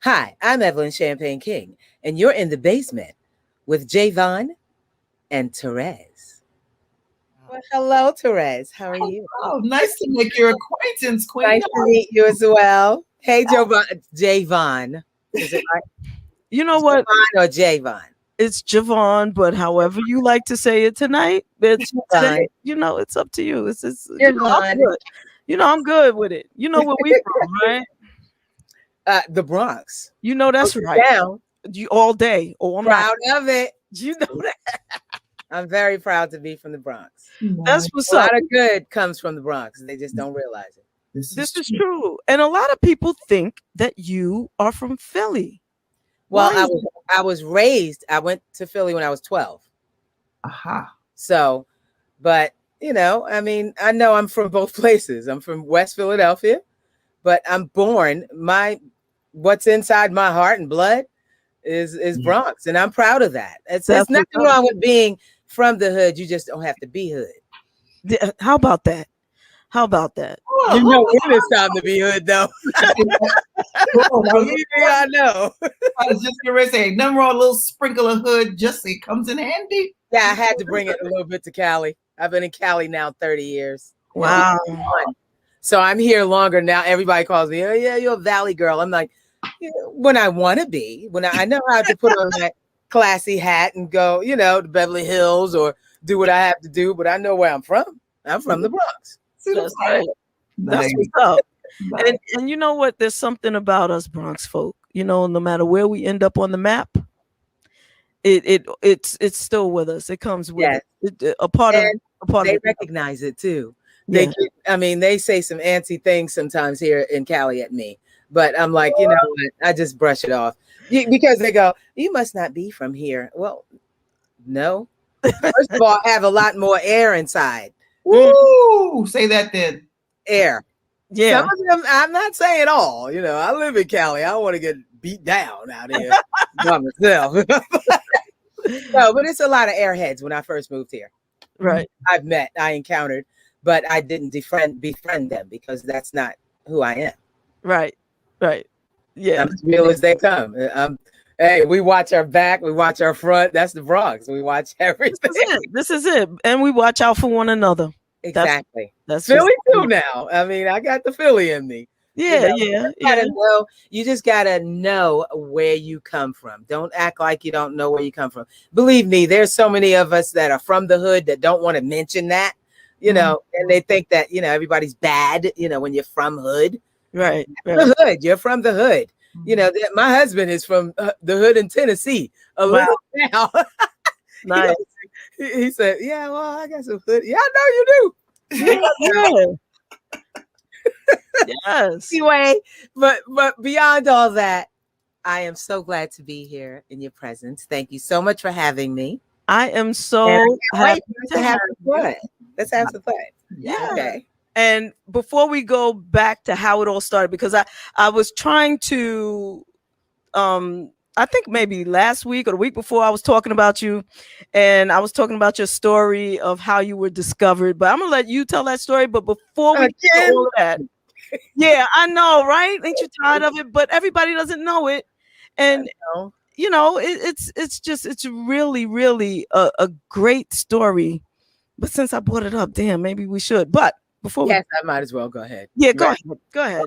Hi, I'm Evelyn Champagne King, and you're in the basement with JaVonne and Terez. Well, hello, Terez. How are you? Oh, nice to make your acquaintance, Queen. Nice to meet you as well. Hey, JaVonne. Is it right? You know what? JaVonne or JaVonne? It's JaVonne, but however you like to say it tonight, it's it's up to you. It's JaVonne. I'm good with it. You know where we from, right? The Bronx. You know that's right. Down. You all day. Oh, I'm proud of it. You know that. I'm very proud to be from the Bronx. That's what's up. A lot of good comes from the Bronx. They just don't realize it. This is true. And a lot of people think that you are from Philly. Well, I was raised. I went to Philly when I was 12. Aha. So, but I know I'm from both places. I'm from West Philadelphia, but I'm born. What's inside my heart and blood is Bronx, and I'm proud of that. There's nothing wrong with being from the hood. You just don't have to be hood. How about that? You know when it's time to be hood, though. Believe me, I know. I was just going to say, nothing wrong, a little sprinkle of hood, just it comes in handy. Yeah, I had to bring it a little bit to Cali. I've been in Cali now 30 years. Wow. So I'm here longer now. Everybody calls me, oh yeah, you're a Valley girl. I'm like, when I want to be, when I know how to put on that classy hat and go, to Beverly Hills or do what I have to do, but I know where I'm from. I'm from the Bronx. That's right. That's what's up. And you know what? There's something about us Bronx folk. No matter where we end up on the map, it's still with us. It comes with it. A part of they recognize it too. They say some antsy things sometimes here in Cali at me, but I'm like, you know what? I just brush it off because they go, you must not be from here. Well, no. First of all, I have a lot more air inside. Woo! Say that then. Air. Yeah. Some of them, I'm not saying all. I live in Cali. I don't want to get beat down out here by myself. No, but it's a lot of airheads when I first moved here. Right. I encountered, but I didn't befriend them because that's not who I am. Right. Yeah. I'm as real as they come. Hey, we watch our back, we watch our front. That's the Bronx. We watch everything. This is it. And we watch out for one another. Exactly. That's Philly too now. I got the Philly in me. Yeah. You just gotta know where you come from. Don't act like you don't know where you come from. Believe me, there's so many of us that are from the hood that don't want to mention that, and they think that, everybody's bad, when you're from hood. Right. The hood. You're from the hood. My husband is from the hood in Tennessee. Little now. Nice. He said, yeah, well, I got some hood. Yeah, I know you do. Yes. Anyway, but beyond all that, I am so glad to be here in your presence. Thank you so much for having me. I am so happy to have some fun. Let's have some fun. Yeah. Okay. And before we go back to how it all started, because I was trying to, I think maybe last week or the week before, I was talking about you, and I was talking about your story of how you were discovered. But I'm gonna let you tell that story. But before we get all of that, yeah, I know, right? Ain't you tired of it? But everybody doesn't know it, and it's really, really a great story. But since I brought it up, damn, maybe we should. But before I might as well go ahead. Yeah, go ahead.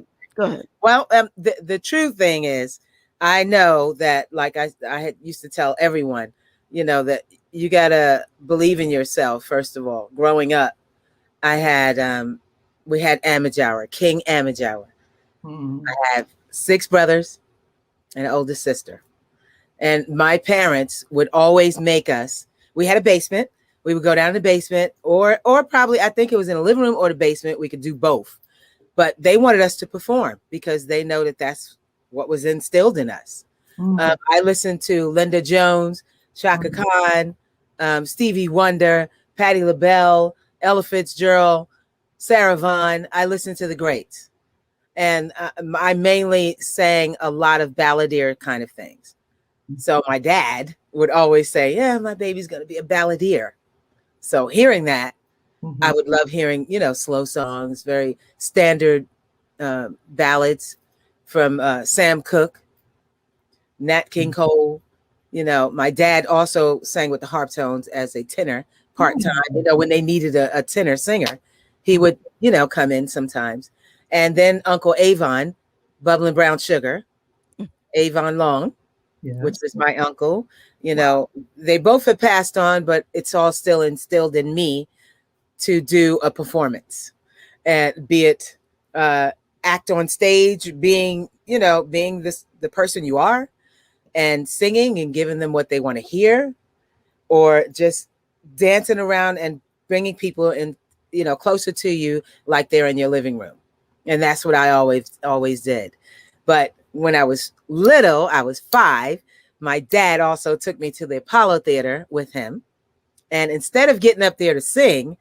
Well, the true thing is, I know that, like I had used to tell everyone, that you gotta believe in yourself. First of all, growing up, we had Amajawa, King Amajawa. Mm-hmm. I have 6 brothers and an older sister, and my parents would always make us. We had a basement. We would go down to the basement, or probably, I think it was in the living room or the basement. We could do both, but they wanted us to perform because they know that that's what was instilled in us. Mm-hmm. I listened to Linda Jones, Chaka Khan, Stevie Wonder, Patti LaBelle, Ella Fitzgerald, Sarah Vaughan. I listened to the greats, and I mainly sang a lot of balladeer kind of things. So my dad would always say, yeah, my baby's going to be a balladeer. So hearing that, I would love hearing, slow songs, very standard ballads from Sam Cooke, Nat King Cole. You know, my dad also sang with the harp tones as a tenor part-time. You know, when they needed a tenor singer, he would, you know, come in sometimes. And then Uncle Avon, Bubbling Brown Sugar, Avon Long, which is my uncle. You know, they both have passed on, but it's all still instilled in me to do a performance, and be it act on stage, being, you know, being the person you are, and singing and giving them what they want to hear, or just dancing around and bringing people in, you know, closer to you, like they're in your living room. And that's what I always did. But when I was little, I was 5, my dad also took me to the Apollo Theater with him. And instead of getting up there to sing,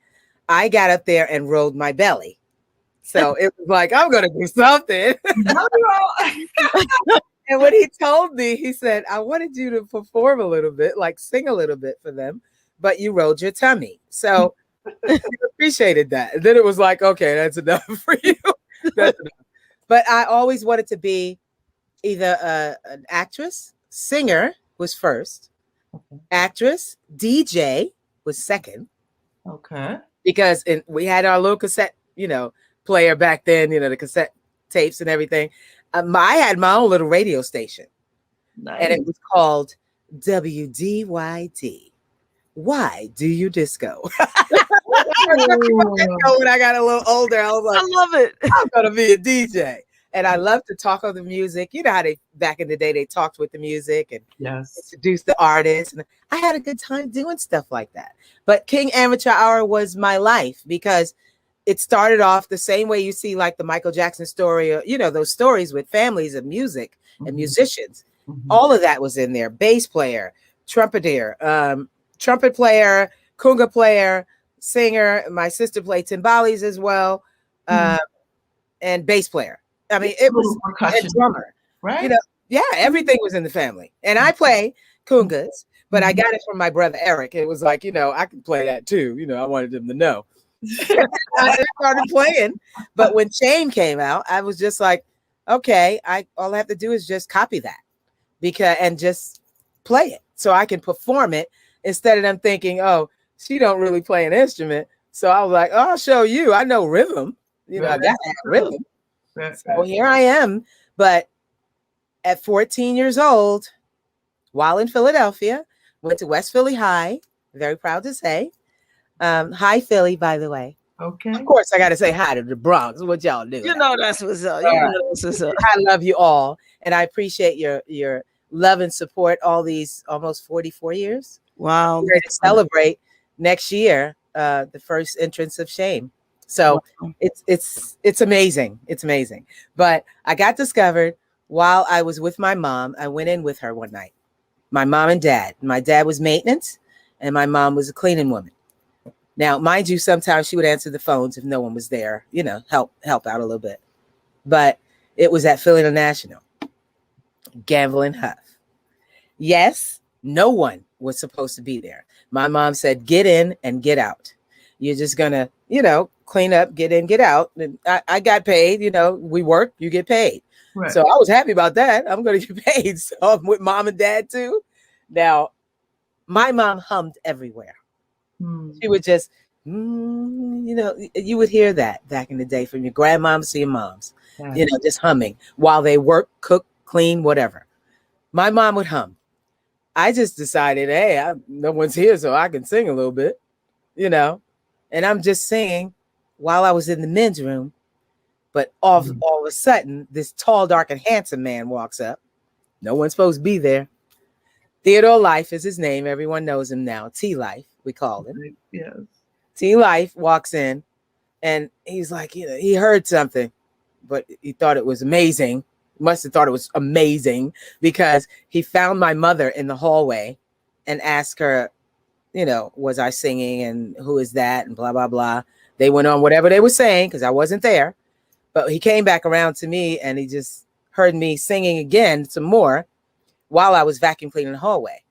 I got up there and rolled my belly. So it was like, I'm going to do something. And when he told me, he said, I wanted you to perform a little bit, like sing a little bit for them, but you rolled your tummy. So I appreciated that. And then it was like, okay, that's enough for you. That's enough. But I always wanted to be either an actress, singer was first, actress, DJ was second. Okay. Because we had our little cassette, you know, player back then, you know, the cassette tapes and everything. I had my own little radio station. Nice. And it was called WDYD. Why do you disco? When I got a little older, I was like, I love it. I'm gonna be a DJ. And I love to talk on the music. You know how they back in the day they talked with the music and introduced the artists. And I had a good time doing stuff like that. But King Amateur Hour was my life, because it started off the same way you see like the Michael Jackson story, or, you know, those stories with families of music and musicians. All of that was in there. Bass player, trumpeter, trumpet player, conga player, singer. My sister played timbales as well, and bass player. I mean, it was a drummer, right? You know, yeah, everything was in the family. And I play congas, but I got it from my brother Eric. It was like, you know, I can play that too. You know, I wanted him to know. I started playing, but when Shame came out, I was just like, okay, all I have to do is just copy that, and just play it so I can perform it, instead of them thinking, oh, she don't really play an instrument. So I was like, oh, I'll show you. I know rhythm. You know, I got that rhythm. So here I am. But at 14 years old, while in Philadelphia, went to West Philly High. Very proud to say. Hi, Philly, by the way. Okay. Of course, I got to say hi to the Bronx. What y'all do? You know that's what's up. You know that's what's up. I love you all, and I appreciate your love and support all these almost 44 years. Wow. We're to celebrate next year the first entrance of Shame. So it's amazing. It's amazing. But I got discovered while I was with my mom. I went in with her one night. My mom and dad. My dad was maintenance, and my mom was a cleaning woman. Now, mind you, sometimes she would answer the phones if no one was there, you know, help out a little bit. But it was at Philly International, Gamble and Huff. Yes, no one was supposed to be there. My mom said, get in and get out. You're just going to, you know, clean up, get in, get out. And I got paid, you know, we work, you get paid. Right. So I was happy about that. I'm going to get paid. So I'm with mom and dad too. Now, my mom hummed everywhere. She would just, you know, you would hear that back in the day from your grandmoms to your moms, you know, just humming while they work, cook, clean, whatever. My mom would hum. I just decided, hey, no one's here, so I can sing a little bit, you know, and I'm just singing while I was in the men's room. But all of a sudden, this tall, dark, and handsome man walks up. No one's supposed to be there. Theodore Life is his name. Everyone knows him now. T-Life, we call him. Yes. T-Life walks in, and he's like, you know, he heard something, but he thought it was amazing. Must have thought it was amazing because he found my mother in the hallway and asked her, you know, was I singing and who is that and blah, blah, blah. They went on whatever they were saying because I wasn't there. But he came back around to me and he just heard me singing again some more while I was vacuum cleaning the hallway.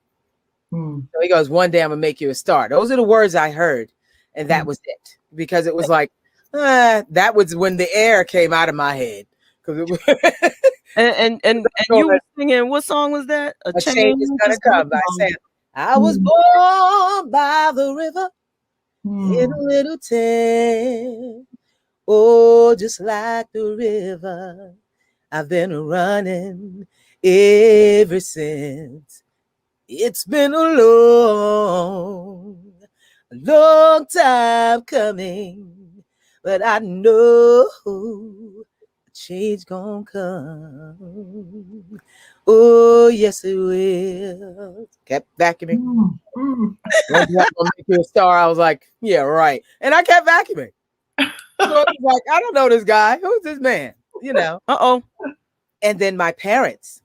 So he goes, one day I'm going to make you a star. Those are the words I heard. And that was it. Because it was like, that was when the air came out of my head. because it was and you were singing, what song was that? A Change Is Gonna Come by Sam. I was born by the river in a little town. Oh, just like the river, I've been running ever since. It's been a long time coming, but I know a change gonna come. Oh, yes, it will. Kept vacuuming. Gonna make you a star. I was like, yeah, right. And I kept vacuuming. So I was like, I don't know this guy. Who's this man? You know. And then my parents,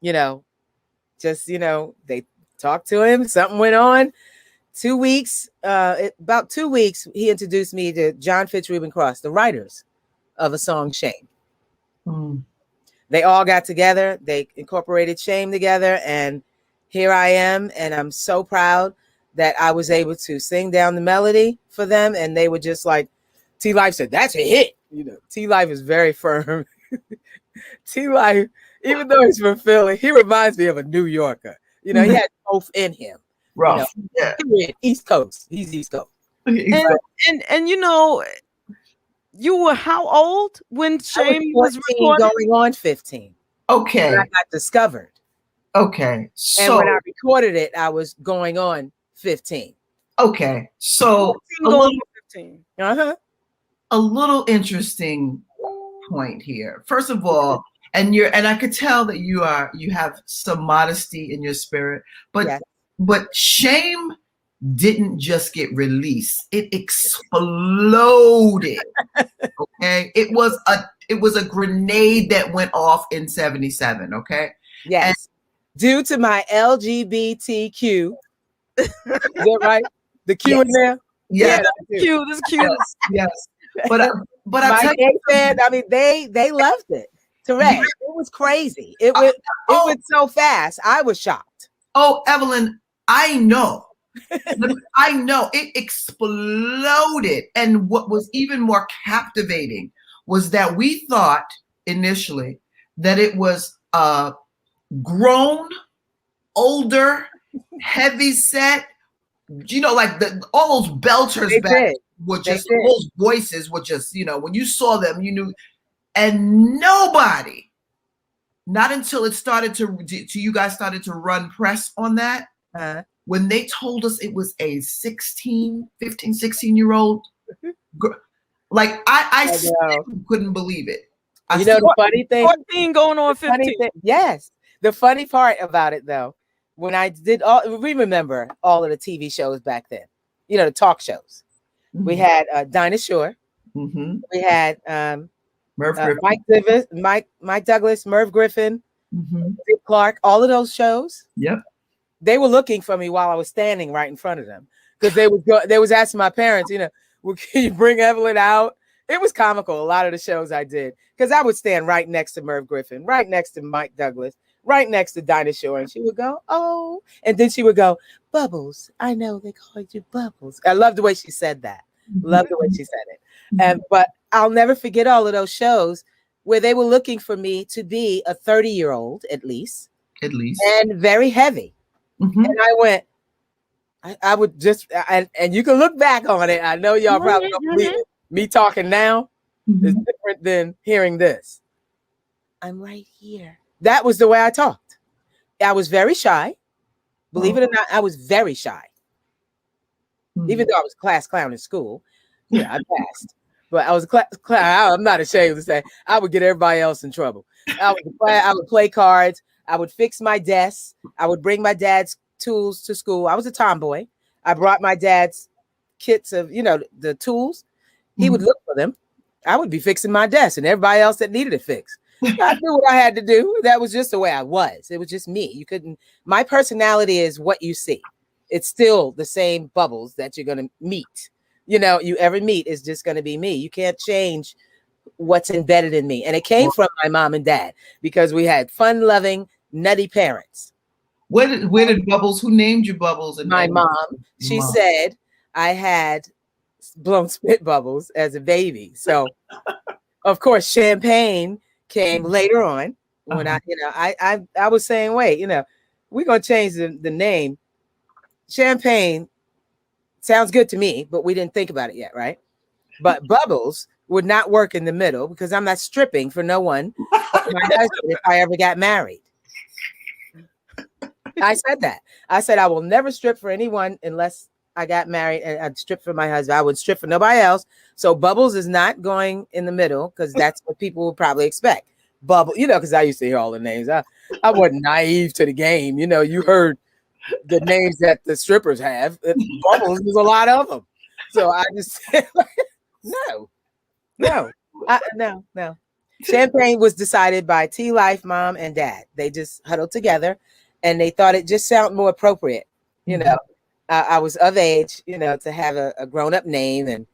you know, just, you know, they talked to him. Something went on. 2 weeks, about 2 weeks, he introduced me to John Fitz Reuben Cross, the writers of a song, Shame. They all got together. They incorporated Shame together. And here I am. And I'm so proud that I was able to sing down the melody for them. And they were just like, T-Life said, that's a hit. You know, T-Life is very firm. T-Life, even though he's from Philly, he reminds me of a New Yorker. You know, he had both in him. Rough. You know, East Coast. He's East Coast. And you know, you were how old when Shame was recorded? Going on 15. Okay. When I got discovered. Okay. So, and when I recorded it, I was going on 15. Okay. So going on 15. A little interesting point here. First of all, and I could tell that you have some modesty in your spirit, but yes. But Shame didn't just get released; it exploded. Okay, it was a grenade that went off in '77. Okay, yes, and due to my LGBTQ, is that right? The Q in there, yes. Q, this Q, yes. But my gay fan, I mean, they loved it. Terez, it was crazy. It went so fast. I was shocked. Oh, Evelyn, I know. I know it exploded. And what was even more captivating was that we thought initially that it was grown, older, heavy set. You know, like all those belters back were just, those voices were just, you know, when you saw them, you knew. And nobody, not until it started to you guys started to run press on that, when they told us it was a 15, 16-year-old, like I couldn't believe it. You know the funny thing? 14 going on 15. Yes. The funny part about it, though, when I did we remember all of the TV shows back then, you know, the talk shows. Mm-hmm. We had Dinah Shore. Mm-hmm. We had Mike Douglas, Merv Griffin, Dick Clark, all of those shows. Yep. They were looking for me while I was standing right in front of them because they was asking my parents, you know, well, can you bring Evelyn out? It was comical. A lot of the shows I did because I would stand right next to Merv Griffin, right next to Mike Douglas, right next to Dinah Shore, and she would go, oh, and then she would go, Bubbles. I know they called you Bubbles. I love the way she said that. Love the way she said it. But I'll never forget all of those shows where they were looking for me to be a 30-year-old at least, and very heavy. Mm-hmm. And I went, I would just, and you can look back on it. I know y'all probably don't believe it. Me talking now is different than hearing this. I'm right here. That was the way I talked. I was very shy. Believe it or not, I was very shy. Even though I was class clown in school, yeah, I passed. But I was I'm not ashamed to say I would get everybody else in trouble. I would play cards. I would fix my desk. I would bring my dad's tools to school. I was a tomboy. I brought my dad's kits of, you know, the tools. He would look for them. I would be fixing my desk and everybody else that needed it fixed. I knew what I had to do. That was just the way I was. It was just me. My personality is what you see. It's still the same Bubbles that you're going to meet. You know, you ever meet is just going to be me. You can't change what's embedded in me. And it came from my mom and dad because we had fun-loving, nutty parents. Where did Bubbles, who named you Bubbles? And my mom. She said I had blown spit bubbles as a baby. So of course, champagne came later on when I was saying, wait, we're gonna change the name. Champagne sounds good to me, but we didn't think about it yet, right? But Bubbles would not work in the middle because I'm not stripping for no one but my husband if I ever got married. I said that. I said I will never strip for anyone unless I got married, and I'd strip for my husband. I would strip for nobody else. So Bubbles is not going in the middle because that's what people would probably expect. Bubble, because I used to hear all the names. I wasn't naive to the game. You heard the names that the strippers have. Bubbles, there's a lot of them. So I just said, no. Champagne was decided by T-Life, mom, and dad. They just huddled together, and they thought it just sounded more appropriate. I was of age, to have a grown-up name, and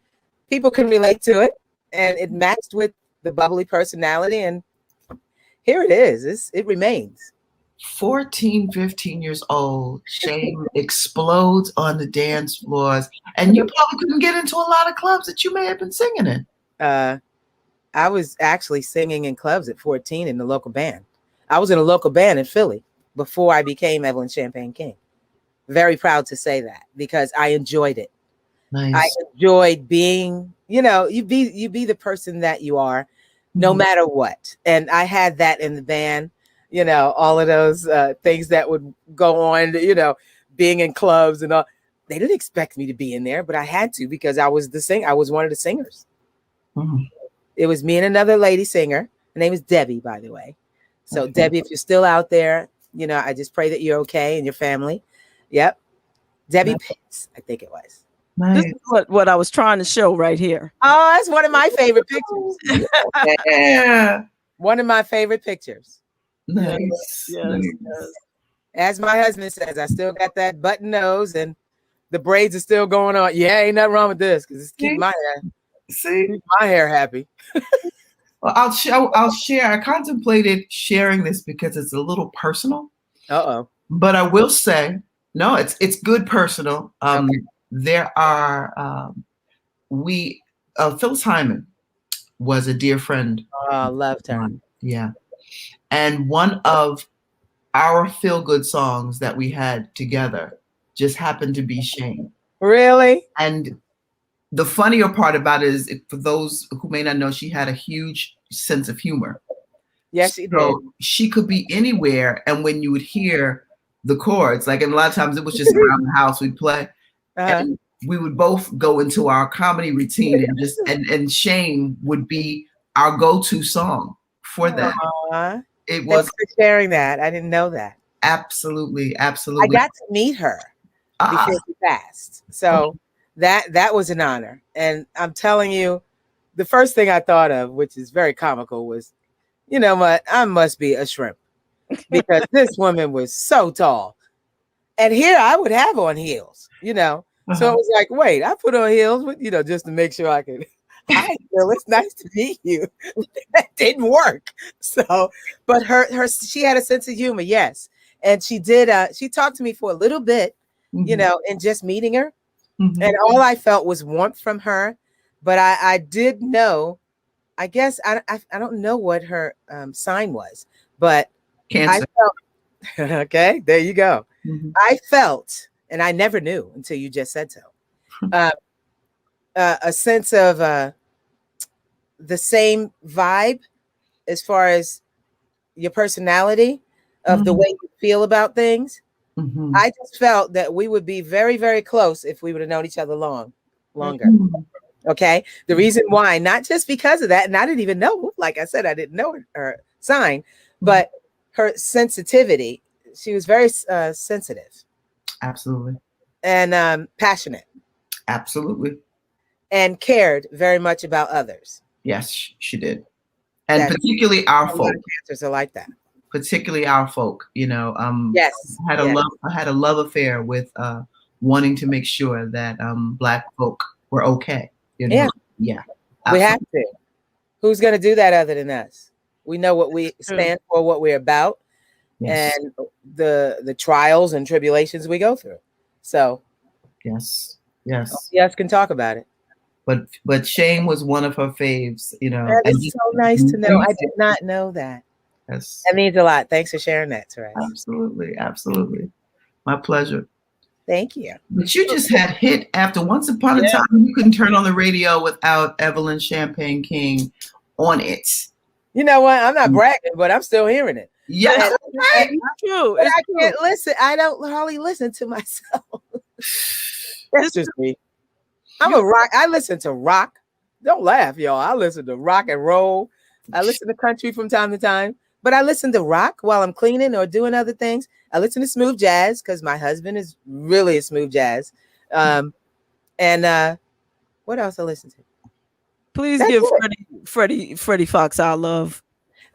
people can relate to it, and it matched with the bubbly personality, and here it is. It remains. 14, 15 years old, Shane explodes on the dance floors, and you probably couldn't get into a lot of clubs that you may have been singing in. I was actually singing in clubs at 14 in the local band. I was in a local band in Philly before I became Evelyn Champagne King. Very proud to say that because I enjoyed it. Nice. I enjoyed being, you be the person that you are, no matter what. And I had that in the band. All of those things that would go on, being in clubs and all. They didn't expect me to be in there, but I had to because I was I was one of the singers. Mm-hmm. It was me and another lady singer. Her name is Debbie, by the way. So Debbie, if you're still out there, I just pray that you're okay and your family. Yep. Debbie Pitts, I think it was. Nice. This is what I was trying to show right here. Oh, that's one of my favorite pictures. Yeah. One of my favorite pictures. Nice. Yes. As my husband says, I still got that button nose and the braids are still going on. Yeah, ain't nothing wrong with this because it's keep my hair happy. Well, I'll share. I contemplated sharing this because it's a little personal. But I will say, no, it's good personal. Okay. There are Phyllis Hyman was a dear friend. Oh, I loved her. Yeah. And one of our feel-good songs that we had together just happened to be Shane. Really? And the funnier part about it is, for those who may not know, she had a huge sense of humor. Yes, she did. So she could be anywhere, and when you would hear the chords, like, and a lot of times it was just around the house we'd play, and we would both go into our comedy routine and just and Shane would be our go-to song for that. It was Thanks for sharing that. I didn't know that. Absolutely. I got to meet her before she passed. So that was an honor. And I'm telling you, the first thing I thought of, which is very comical, was, you know what? I must be a shrimp because this woman was so tall. And here I would have on heels, So it was like, wait, I put on heels, just to make sure I could. Hi, Phil, it's nice to meet you. That didn't work. So, but she had a sense of humor, yes. And she did, she talked to me for a little bit, in just meeting her. Mm-hmm. And all I felt was warmth from her. But I did know, I guess, I don't know what her sign was, but Cancer. I felt, okay, there you go. Mm-hmm. I felt, and I never knew until you just said so, a sense of the same vibe as far as your personality of the way you feel about things. Mm-hmm. I just felt that we would be very, very close if we would have known each other longer. Mm-hmm. Okay. The reason why, not just because of that, and I didn't even know, like I said, I didn't know her sign, but her sensitivity. She was very sensitive. Absolutely. And passionate. Absolutely. And cared very much about others. Yes, she did. And particularly our folk. Cancers are like that. Particularly our folk, Yes. I had a love affair with wanting to make sure that Black folk were okay. Yeah. Yeah. Absolutely. We have to. Who's going to do that other than us? We know what we stand for, what we're about, and the trials and tribulations we go through. So, yes, yes, can talk about it. but Shane was one of her faves, you know. That is so nice to know. I did not know that. Yes. That means a lot. Thanks for sharing that, Terez. Absolutely, absolutely. My pleasure. Thank you. But you just had hit after once upon a time you couldn't turn on the radio without Evelyn Champagne King on it. You know what? I'm not bragging, but I'm still hearing it. Yeah, and true. But I can't listen. I don't hardly listen to myself. That's just me. I'm a rock. I listen to rock. Don't laugh, y'all. I listen to rock and roll. I listen to country from time to time, but I listen to rock while I'm cleaning or doing other things. I listen to smooth jazz because my husband is really a smooth jazz. And what else I listen to? Please give Freddie Fox our love.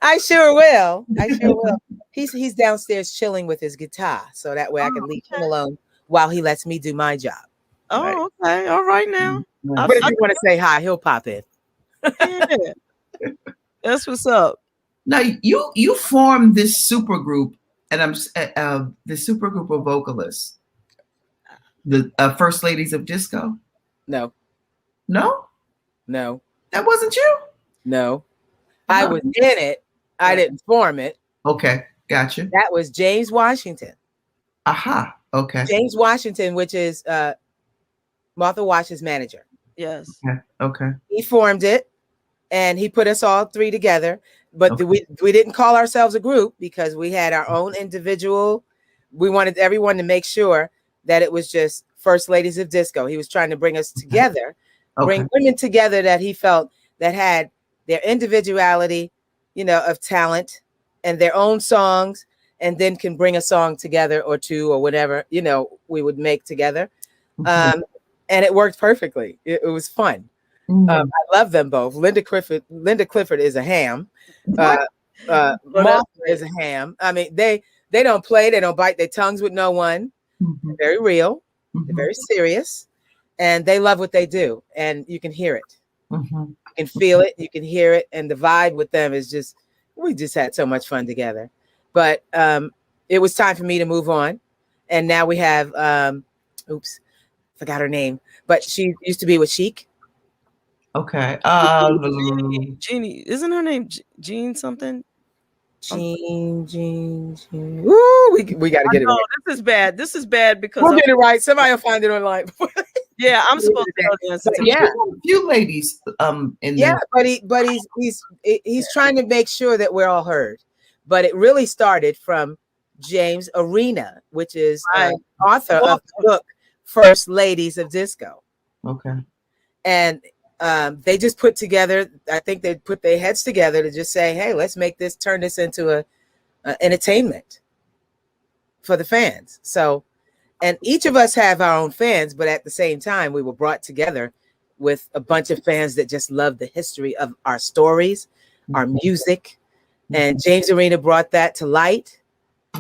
I sure will. He's downstairs chilling with his guitar, so that way I can leave him alone while he lets me do my job. Oh, okay. All right now. But if you want to say hi, he'll pop in. Yeah. That's what's up. Now you formed this super group, and I'm the super group of vocalists, the First Ladies of Disco. No, that wasn't you. No, I was in it. I didn't form it. Okay, gotcha. That was James Washington. Aha. Okay. James Washington, which is Martha Wash's manager. Yes. Okay. He formed it, and he put us all three together. But we didn't call ourselves a group because we had our own individual. We wanted everyone to make sure that it was just First Ladies of Disco. He was trying to bring us together, bring women together that he felt that had their individuality, you know, of talent and their own songs, and then can bring a song together or two or whatever, you know, we would make together. And it worked perfectly. It was fun. I love them both. Linda Clifford is a ham. Martha is a ham. I mean, they don't play, they don't bite their tongues with no one. They're very real, they're very serious, and they love what they do, and you can hear it. You can feel it, you can hear it, and the vibe with them is just, we just had so much fun together. But it was time for me to move on, and now we have forgot her name, but she used to be with Chic. Okay. Jeannie, isn't her name Jean something? Jean. Ooh, we got to get it right. This is bad because we'll get it right. Somebody will find it online. Yeah, I'm supposed to know the answer. Yeah, a few ladies in there. But he's trying to make sure that we're all heard. But it really started from James Arena, which is author of the book First Ladies of Disco. Okay. And they just put together, I think they put their heads together to just say, hey, let's turn this into a entertainment for the fans. So, and each of us have our own fans, but at the same time, we were brought together with a bunch of fans that just love the history of our stories, our music. And James Arena brought that to light.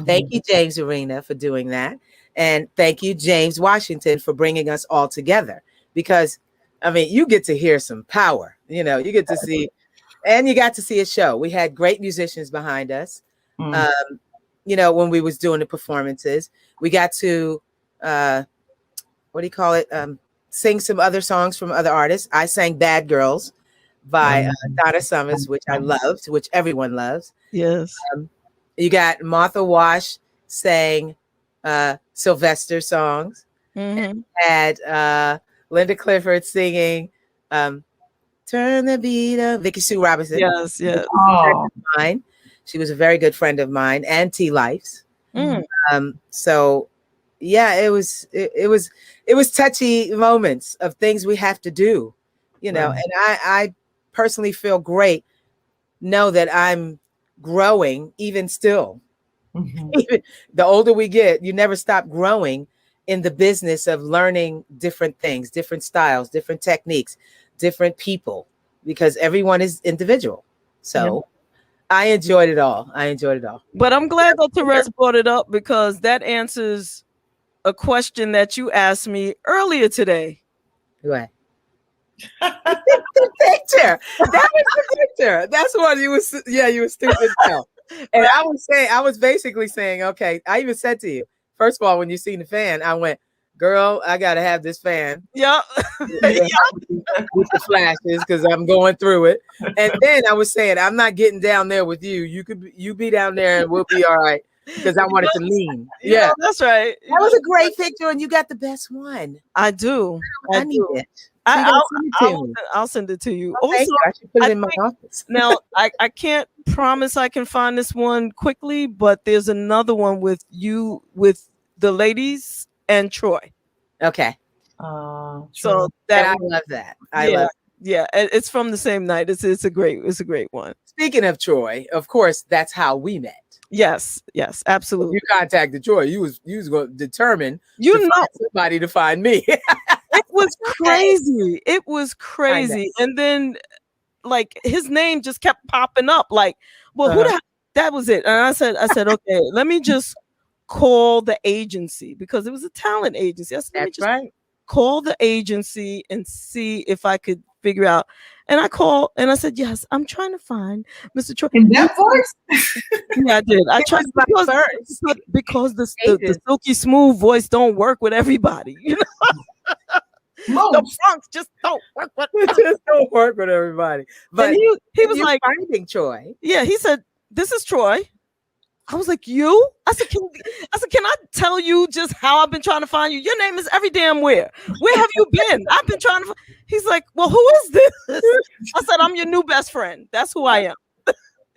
Thank you, James Arena, for doing that. And thank you, James Washington, for bringing us all together. Because I mean, you get to hear some power, you know, you get to see, and you got to see a show. We had great musicians behind us. You know, when we was doing the performances, we got to, sing some other songs from other artists. I sang Bad Girls by Donna Summers, which I loved, which everyone loves. Yes. You got Martha Wash sang Sylvester songs. And had Linda Clifford singing Turn the Beat Up, Vicky Sue Robinson. Yes. She was a very good friend of mine, and T Life's. So yeah, it was touchy moments of things we have to do, you know, and I personally feel great, know that I'm growing even still. Even the older we get, you never stop growing in the business of learning different things, different styles, different techniques, different people, because everyone is individual. So I enjoyed it all. But I'm glad that Terez brought it up, because that answers a question that you asked me earlier today. What? The picture. That was the picture. That's what you was. Yeah, you were stupid now. And I was basically saying, okay, I even said to you, first of all, when you seen the fan, I went, girl, I gotta have this fan. Yeah. With the flashes because I'm going through it. And then I was saying, I'm not getting down there with you. You be down there and we'll be all right because I wanted to lean. Yeah, that's right. That was a great picture, and you got the best one. I do. I need it. I'll send it to you. Also, I should put it in my office. Now, I can't promise I can find this one quickly, but there's another one with you, with the ladies and Troy. Okay. So that I love that. I love it. Yeah, it's from the same night. It's a great one. Speaking of Troy, of course, that's how we met. Yes, absolutely. You contacted Troy. You was going to determine somebody to find me. It was crazy. It was crazy. And then like his name just kept popping up. Like, well, who that was it. And I said, okay, let me just call the agency because it was a talent agency. I said, let me just call the agency and see if I could figure out. And I called and I said, yes, I'm trying to find Mr. Troy. In that voice? Yeah, I did. I tried because the silky smooth voice don't work with everybody, you know. The Bronx just don't work with everybody. But and he was like finding Troy. Yeah, he said, this is Troy. I was like, you? I said, can I tell you just how I've been trying to find you? Your name is every damn where. Where have you been? I've been trying to He's like, well, who is this? I said, I'm your new best friend. That's who I am.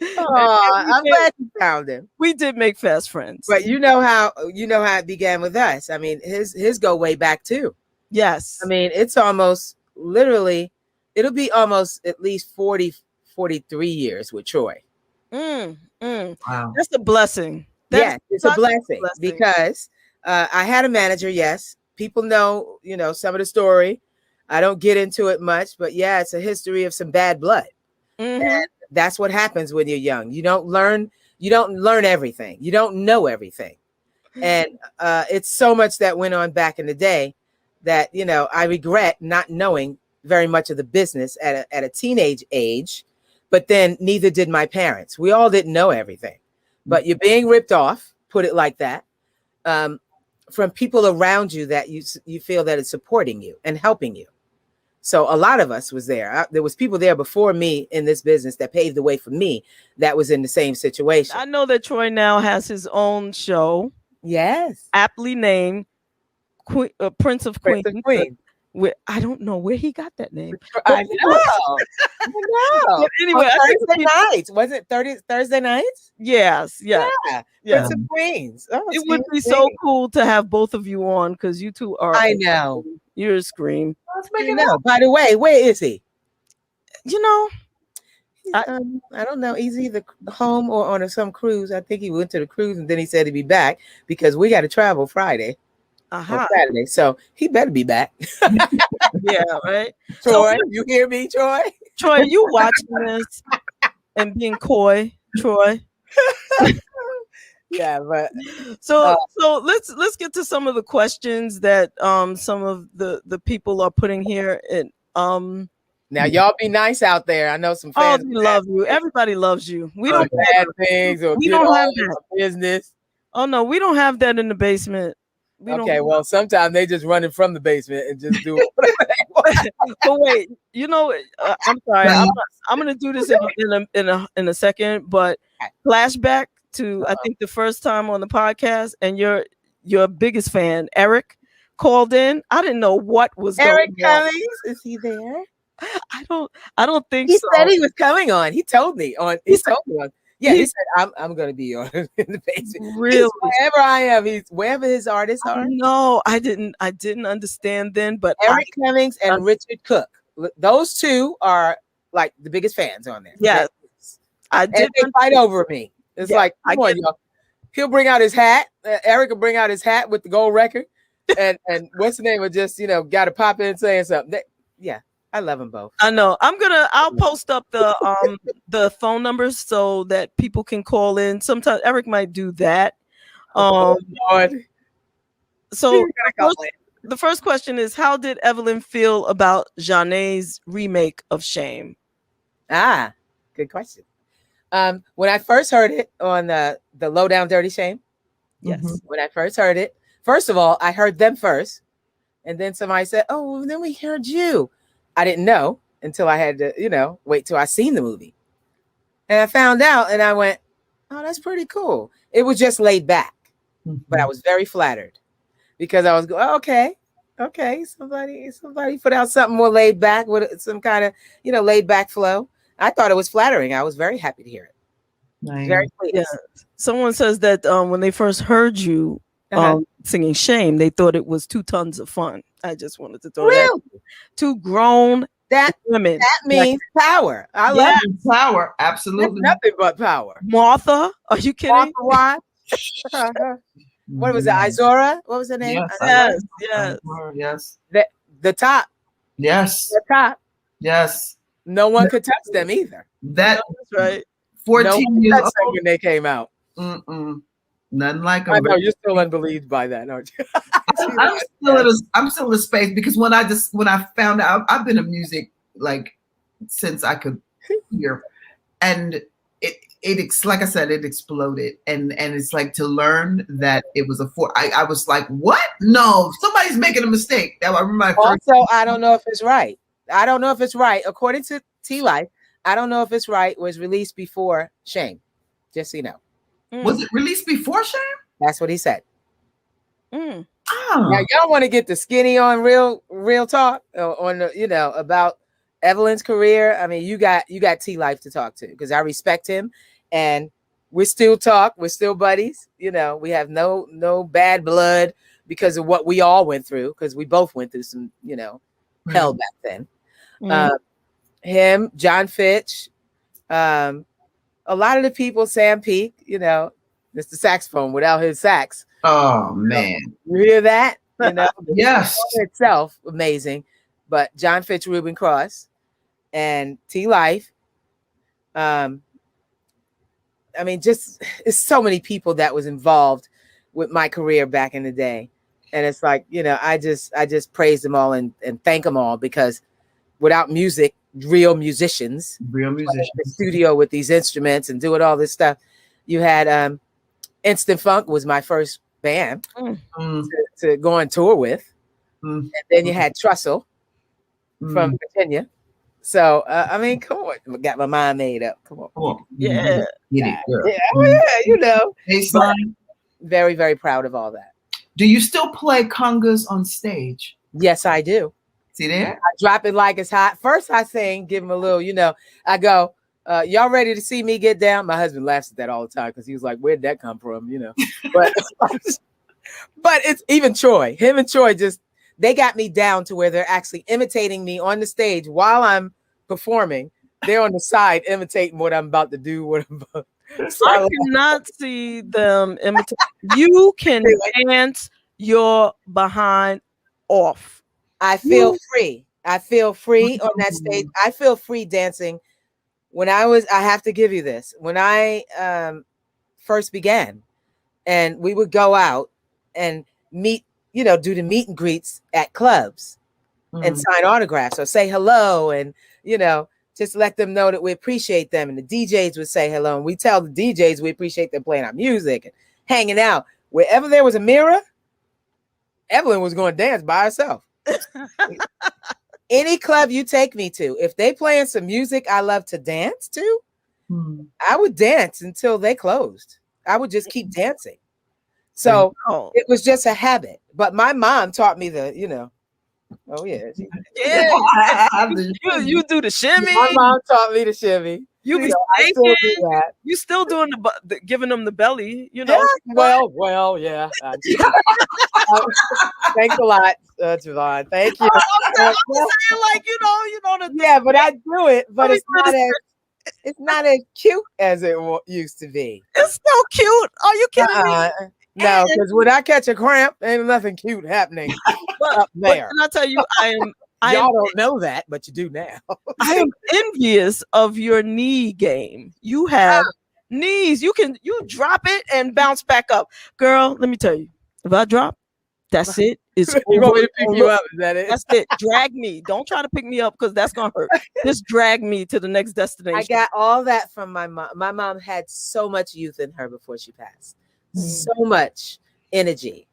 I'm glad you found him. We did make fast friends. But you know how it began with us. I mean, his go way back too. Yes. I mean, it's almost literally, it'll be almost at least 43 years with Troy. Wow. That's a blessing. Yes, it's a blessing because I had a manager. Yes, people know, some of the story. I don't get into it much, but yeah, it's a history of some bad blood. And that's what happens when you're young. You don't learn everything. You don't know everything. And it's so much that went on back in the day that, I regret not knowing very much of the business at a teenage age. But then neither did my parents. We all didn't know everything. But you're being ripped off, put it like that, from people around you that you feel that is supporting you and helping you. So a lot of us was there. There was people there before me in this business that paved the way for me that was in the same situation. I know that Troy now has his own show. Yes. Aptly named Prince of Queens. I don't know where he got that name. I know. Anyway, Thursday nights. Was it Thursday nights? Yes. Yeah. Prince of Queens. Oh, it would be so cool to have both of you on because you two are. I know. You're a scream. By the way, where is he? I don't know. He's either home or on some cruise. I think he went to the cruise and then he said he'd be back because we got to travel Friday. On Saturday, so he better be back. Yeah, right. Troy, you hear me, Troy? Troy, you watching this and being coy, Troy? Yeah, but so let's get to some of the questions that some of the people are putting here. And now y'all be nice out there. I know some fans love you. Everybody loves you. We don't bad things or we don't have that business. Oh no, we don't have that in the basement. Well, sometimes they just running from the basement and just do whatever they want. But wait, I'm sorry. I'm gonna do this in a second. But flashback to I think the first time on the podcast, and your biggest fan, Eric, called in. I didn't know what was Eric going on. Cummings, is he there? I don't think he so. Said he was coming on. He told me on. He told me on. Yeah, he said I'm gonna be on in the basement. Really, wherever I am, he's wherever his artists are. No, I didn't understand then. But Eric Cummings and Richard Cook, those two are like the biggest fans on there. Yeah, I did. They fight over me. It's like, come on, y'all. He'll bring out his hat. Eric will bring out his hat with the gold record, and what's the name of just got to pop in saying something. I love them both. I know. I'll post up the phone numbers so that people can call in. Sometimes Eric might do that. Lord. So the first question is, how did Evelyn feel about JaVonne's remake of Shame? Good question. When I first heard it on the Low Down Dirty Shame. Yes. When I first heard it, first of all, I heard them first. And then somebody said, oh, well, then we heard you. I didn't know until I had to, wait till I seen the movie. And I found out and I went, oh, that's pretty cool. It was just laid back, but I was very flattered because I was going, okay, somebody put out something more laid back with some kind of, laid back flow. I thought it was flattering. I was very happy to hear it. Nice. Very pleased. Yeah. Someone says that when they first heard you singing Shame, they thought it was 2 tons of fun. I just wanted to throw that. 2 grown women. That means power. I love power. Absolutely. That's nothing but power. Martha, are you kidding? Martha, what was it? Izora? What was her name? Yes. The top. Yes. The top. Yes. No one could touch them either. That's right. 14 years old when they came out. Nothing like them. I know you're still unbelieved by that, aren't you? I'm still in a space because when I found out, I've been in music like since I could hear, and it's like I said, it exploded, and it's like to learn that it was I was like, what? No, somebody's making a mistake. That I remember my first. Also, I don't know if it's right. According to T Life, I don't know if it's right. It was released before Shame. Just so you know. Was it released before Shame? That's what he said. Oh. Now y'all want to get the skinny on real talk on the, about Evelyn's career. I mean, you got T Life to talk to because I respect him, and we still talk. We're still buddies. We have no bad blood because of what we all went through because we both went through some hell back then. Him, John Fitch, a lot of the people, Sam Peake, Mr. Saxophone without his sax. Oh man, you hear that? Yes, itself amazing. But John Fitch, Reuben Cross, and T Life. I mean, just it's so many people that was involved with my career back in the day, and it's like I just praise them all and thank them all because without music. Real musicians in the studio with these instruments and doing all this stuff. You had Instant Funk was my first band to go on tour with, and then you had Trussell from Virginia. So I mean, come on, got my mind made up. Come on, yeah. Very, very proud of all that. Do you still play congas on stage? Yes, I do. See there? I drop it like it's hot. First, I sing, give him a little, I go, y'all ready to see me get down? My husband laughs at that all the time because he was like, where'd that come from? But it's even Troy. Him and Troy they got me down to where they're actually imitating me on the stage while I'm performing. They're on the side imitating what I'm about to do. I cannot see them imitate. You can dance your behind off. I feel free. I feel free on that stage. I feel free dancing. I have to give you this. When I first began and we would go out and meet, do the meet and greets at clubs and sign autographs or say hello and, just let them know that we appreciate them. And the DJs would say hello. And we tell the DJs we appreciate them playing our music and hanging out. Wherever there was a mirror, Evelyn was going to dance by herself. Any club you take me to, if they playing some music I love to dance to, I would dance until they closed. I would just keep dancing. So it was just a habit. But my mom taught me oh yeah. You do the shimmy. My mom taught me the shimmy. You be you still doing the giving them the belly, Yeah, well, yeah. Thanks a lot, JaVonne. Thank you. I'm saying yeah, but I do it, but it's not as cute as it used to be. It's still cute. Are you kidding me? No, because when I catch a cramp, ain't nothing cute happening up there. Can I tell you, Y'all don't know that, but you do now. I am envious of your knee game. You have knees. You drop it and bounce back up. Girl, let me tell you, if I drop, that's it. It's you want me to pick you up? Is that it? That's it. Drag me. Don't try to pick me up because that's gonna hurt. Just drag me to the next destination. I got all that from my mom. My mom had so much youth in her before she passed. So much energy.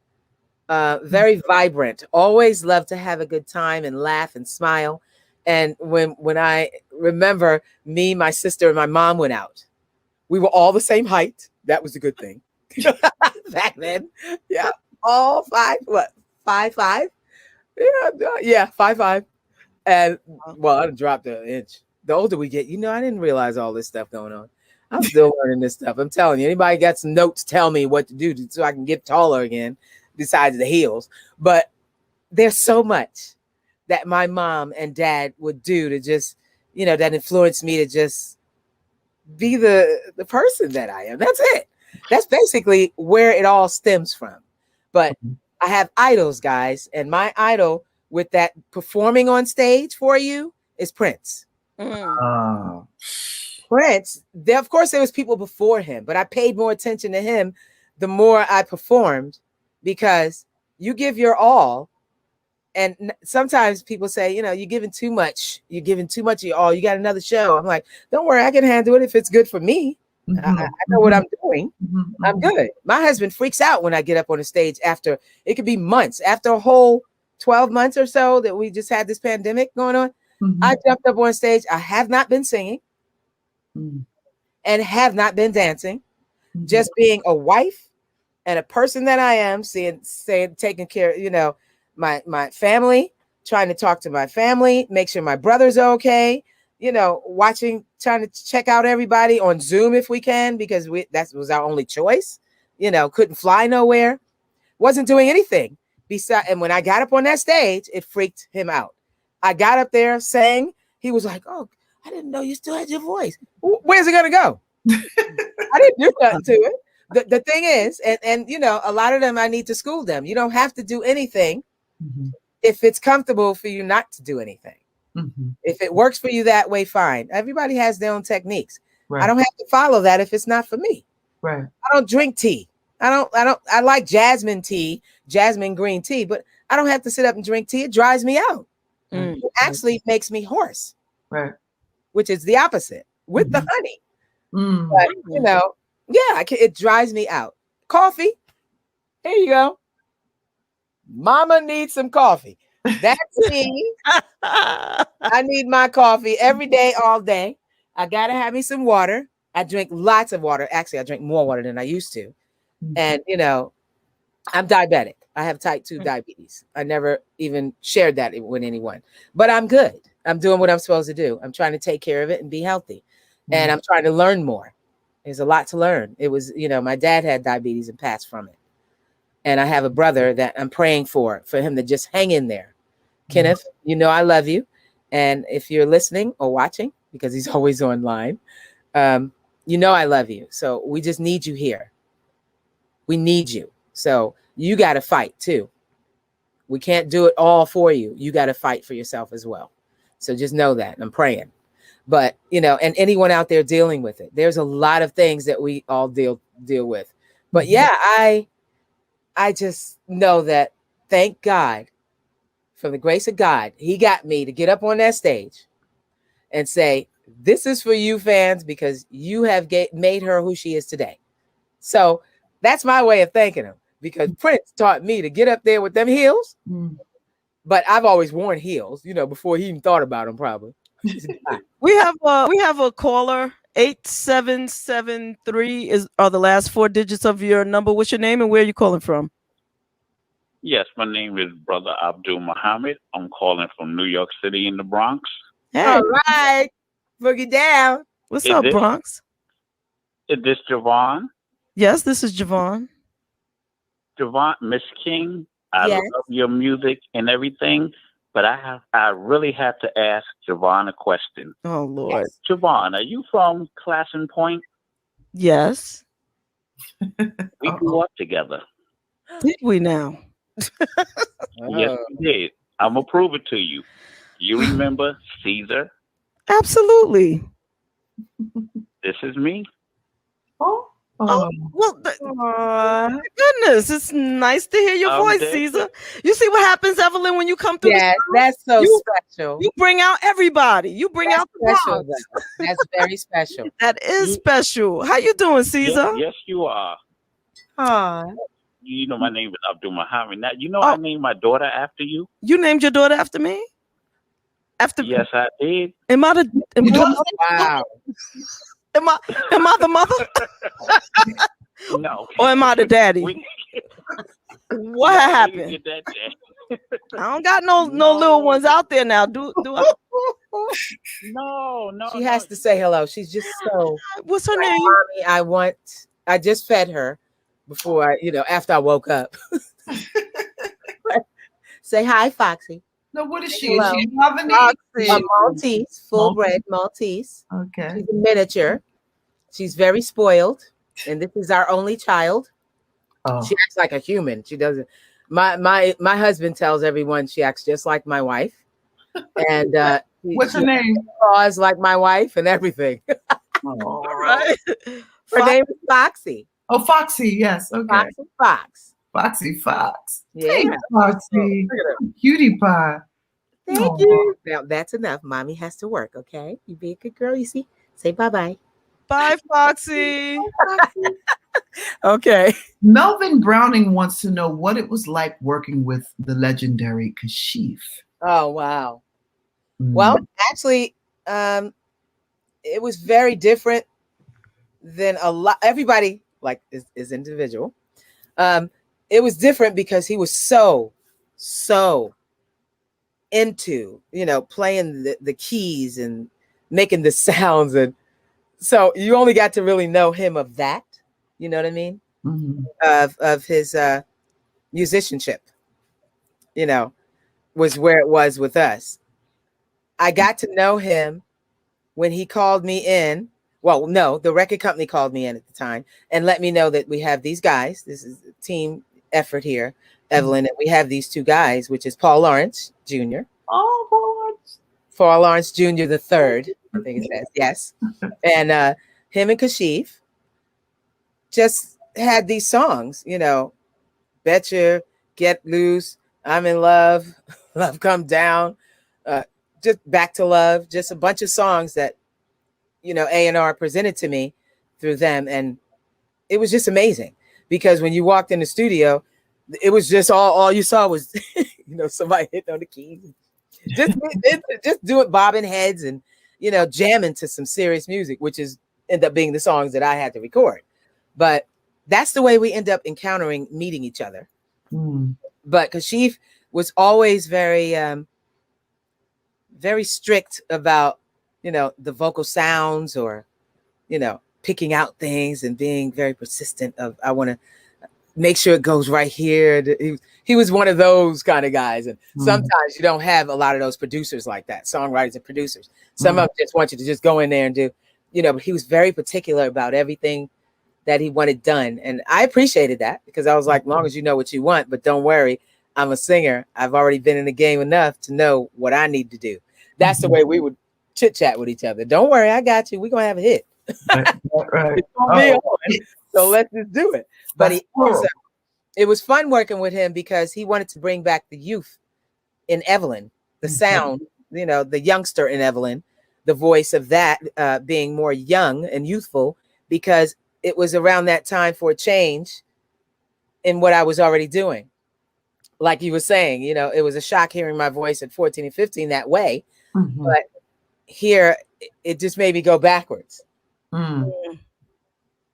very vibrant, always loved to have a good time and laugh and smile. And when I remember me, my sister, and my mom went out, we were all the same height. That was a good thing back then. Yeah, all 5'5"? Yeah, 5'5". And well, I dropped an inch. The older we get, I didn't realize all this stuff going on. I'm still learning this stuff. I'm telling you, anybody got some notes, tell me what to do so I can get taller again, besides the heels. But there's so much that my mom and dad would do to just, that influenced me to just be the person that I am. That's it. That's basically where it all stems from. But I have idols, guys, and my idol with that performing on stage for you is Prince. Prince, of course there was people before him, but I paid more attention to him the more I performed, because you give your all. And sometimes people say, you're giving too much. You're giving too much of your all. You got another show. I'm like, don't worry, I can handle it if it's good for me. I know what I'm doing. I'm good. My husband freaks out when I get up on the stage after, it could be months, after a whole 12 months or so that we just had this pandemic going on. I jumped up on stage. I have not been singing and have not been dancing, just being a wife and a person that I am, taking care, my family, trying to talk to my family, make sure my brother's okay, trying to check out everybody on Zoom if we can, because that was our only choice, couldn't fly nowhere, wasn't doing anything besides. And when I got up on that stage, it freaked him out. I got up there, sang. He was like, "Oh, I didn't know you still had your voice. Where's it gonna go?" I didn't do nothing to it. The thing is, and a lot of them, I need to school them. You don't have to do anything if it's comfortable for you not to do anything. If it works for you that way, fine. Everybody has their own techniques. Right. I don't have to follow that if it's not for me. Right. I don't drink tea. I like jasmine green tea, but I don't have to sit up and drink tea. It dries me out. It actually makes me hoarse. Right. Which is the opposite with the honey. But it dries me out. Coffee. Here you go. Mama needs some coffee. That's me. I need my coffee every day, all day. I gotta have me some water. I drink lots of water. Actually, I drink more water than I used to. And I'm diabetic. I have type 2 diabetes. I never even shared that with anyone. But I'm good. I'm doing what I'm supposed to do. I'm trying to take care of it and be healthy. And I'm trying to learn more. There's a lot to learn. It was, my dad had diabetes and passed from it. And I have a brother that I'm praying for him to just hang in there. Kenneth, I love you. And if you're listening or watching, because he's always online, I love you. So we just need you here. We need you. So you got to fight too. We can't do it all for you. You got to fight for yourself as well. So just know that. I'm praying. But, and anyone out there dealing with it, there's a lot of things that we all deal with. But yeah, I just know that, thank God, from the grace of God, he got me to get up on that stage and say, this is for you fans, because you have made her who she is today. So that's my way of thanking him, because Prince taught me to get up there with them heels. But I've always worn heels, before he even thought about them, probably. We have a caller. 8773 are the last 4 digits of your number. What's your name and where are you calling from? Yes, my name is Brother Abdul Muhammad. I'm calling from New York City in the Bronx. Hey. All right. Boogie down. What's up, Bronx? Is this JaVonne? Yes, this is JaVonne. JaVonne, Miss King, I love your music and everything, but I really have to ask JaVonne a question. Oh, Lord. Yes. JaVonne, are you from Classen Point? Yes. We grew up together. Did we now? Yes, we did. I'm going to prove it to you. You remember Caesar? Absolutely. This is me. Oh, well, goodness, it's nice to hear your voice, Caesar. You see what happens, Evelyn, when you come through? Yeah, that's so special. You bring out everybody. You bring out the special. That's very special. That is special. How you doing, Caesar? Yes, you are. You know my name is Abdul Muhammad. Now you know I named my daughter after you. You named your daughter after me? Yes, I did. Am I the mother? Wow. Am I the mother? No. Or am I the daddy? What happened? Get that, I don't got no little ones out there now. Do I? No. She has to say hello. She's just so. What's her name? Mommy, I just fed her before after I woke up. Say hi, Foxy. No, what is she? Hello. Is she a Foxy? A Maltese, full-bred Maltese. Okay. She's a miniature. She's very spoiled, and this is our only child. Oh. She acts like a human. She doesn't. My husband tells everyone she acts just like my wife, and what's her name? Paws like my wife and everything. All right. Her name is Foxy. Oh, Foxy. Yes. Okay. Foxy Fox. Foxy Fox. Yeah. Thanks, Foxy. Cutie pie. Thank you. Now that's enough. Mommy has to work. Okay. You be a good girl. You see. Say bye-bye. Bye, Foxy. Okay. Melvin Browning wants to know what it was like working with the legendary Kashif. Oh, wow. Well, actually, it was very different than a lot. Everybody is individual. It was different because he was so into, playing the keys and making the sounds. And so you only got to really know him of that. You know what I mean? Mm-hmm. Of his musicianship, was where it was with us. I got to know him when he called me in. Well, no, the record company called me in at the time and let me know that we have these guys. This is a team effort here, Evelyn, and we have these two guys, which is Paul Lawrence Jr. Oh, Paul Lawrence. Paul Lawrence Jr. the third, I think it says, yes. And him and Kashif just had these songs, Betcha, Get Loose, I'm in Love, Love Come Down, just Back to Love, just a bunch of songs that, A&R presented to me through them. And it was just amazing because when you walked in the studio, it was just all you saw was, somebody hitting on the keys, just doing bobbing heads and, jamming to some serious music, which ended up being the songs that I had to record. But that's the way we end up meeting each other. But Kashif was always very, very strict about, the vocal sounds or, picking out things and being very persistent of, I want to make sure it goes right here. He was one of those kind of guys. And sometimes you don't have a lot of those producers like that, songwriters and producers. Some of them just want you to just go in there and do, but he was very particular about everything that he wanted done. And I appreciated that because I was like, long as you know what you want, but don't worry, I'm a singer. I've already been in the game enough to know what I need to do. That's the way we would chit chat with each other. Don't worry, I got you. We're going to have a hit. Right. So let's just do it. But it was fun working with him because he wanted to bring back the youth in Evelyn, the sound, the youngster in Evelyn, the voice of that being more young and youthful, because it was around that time for a change in what I was already doing. Like you were saying, it was a shock hearing my voice at 14 and 15 that way. But here, it just made me go backwards.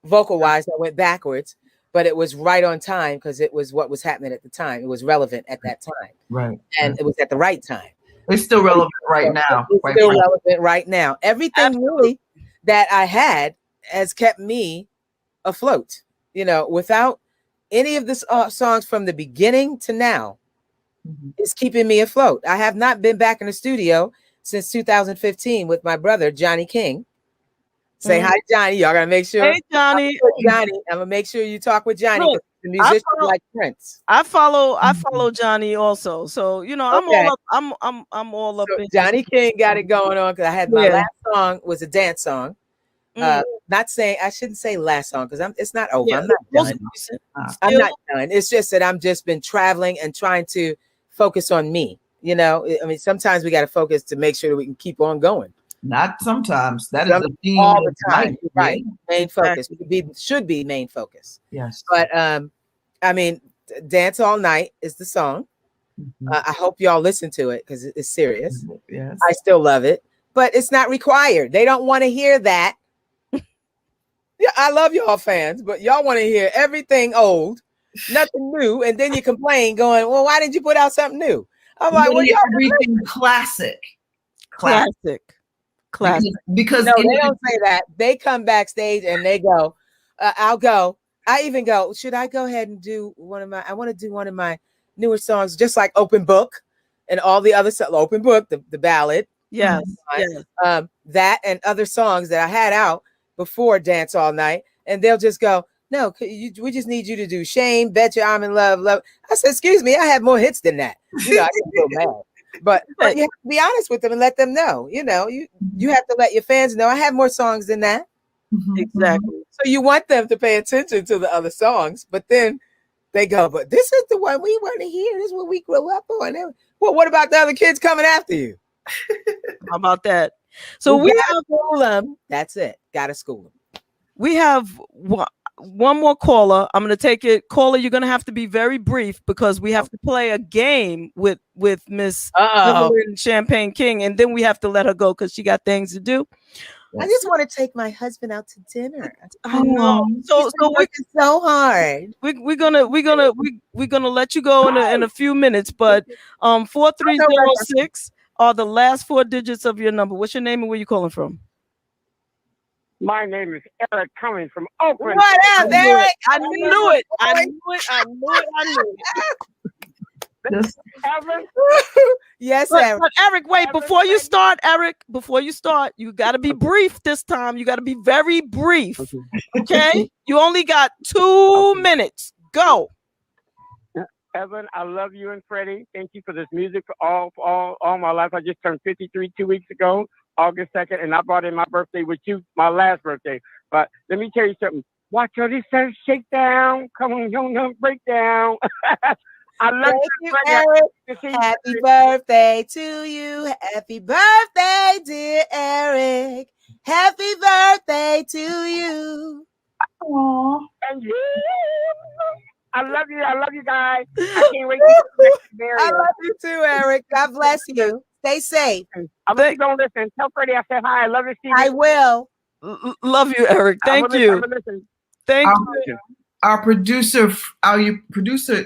Vocal wise, I went backwards, but it was right on time because it was what was happening at the time. It was relevant at that time. Right. And it was at the right time. It's still relevant right now. It's still relevant right now. Everything really that I had has kept me afloat, without any of the songs from the beginning to now is keeping me afloat. I have not been back in the studio since 2015 with my brother, Johnny King. Say hi, Johnny. Y'all gotta make sure. Hey, Johnny. I'm gonna make sure you talk with Johnny. Look, the musician like Prince. I follow Johnny also. So I'm all up. I'm all up. So Johnny King got it going on because I had my last song was a dance song. Not saying I shouldn't say last song because it's not over. I'm not done. I'm not done. It's just that I'm just been traveling and trying to focus on me. I mean, sometimes we got to focus to make sure that we can keep on going. Not sometimes. That is the theme all the time. Right. Main focus. Should be main focus. Yes. But I mean, Dance All Night is the song. I hope y'all listen to it because it's serious. Yes. I still love it, but it's not required. They don't want to hear that. Yeah, I love y'all fans, but y'all want to hear everything old, nothing new, and then you complain, going, "Well, why didn't you put out something new?" I'm like, "Well, y'all everything classic. Because no, they don't say that. They come backstage and they go, I'll go. I even go, should I go ahead and do I want to do one of my newer songs, just like Open Book and all the other stuff, Open Book, the ballad. Yes. That and other songs that I had out before Dance All Night. And they'll just go, no, we just need you to do Shame, Betcha, I'm in Love, Love. I said, excuse me, I have more hits than that. You know, I get so mad. But you have to be honest with them and let them know. You know, you have to let your fans know I have more songs than that. Exactly. So you want them to pay attention to the other songs, but then they go, but this is the one we want to hear. This is what we grew up on. Well, what about the other kids coming after you? How about that? So we gotta school them. That's it. Gotta school them. We have one more caller. I'm going to take it. Caller, you're going to have to be very brief because we have to play a game with Miss Evelyn Champagne King, and then we have to let her go because she got things to do. I just want to take my husband out to dinner. I know. So working so hard. We're gonna let you go in a few minutes, but 4306 are the last four digits of your number. What's your name and where you calling from? My name is Eric, coming from Oakland. What up, Eric? I knew it. Evelyn? Yes, Eric. But Eric, wait, before you start, you got to be brief this time. You got to be very brief. Okay? You only got 2 minutes. Go. Evelyn, I love you and Freddie. Thank you for this music for all my life. I just turned 53 2 weeks ago, August 2nd, and I brought in my birthday with you, my last birthday. But let me tell you something. Watch all this shake down. Come on, don't break down. I love you, Eric. Happy birthday to you. Happy birthday, dear Eric. Happy birthday to you. Aww. And you. I love you. I love you guys. I can't wait to get I love you too, Eric. God bless you. Stay safe. I love you. Don't listen. Tell Freddie I said hi. I love you, Steve. I will. Love you, Eric. Thank you. Thank you. Our producer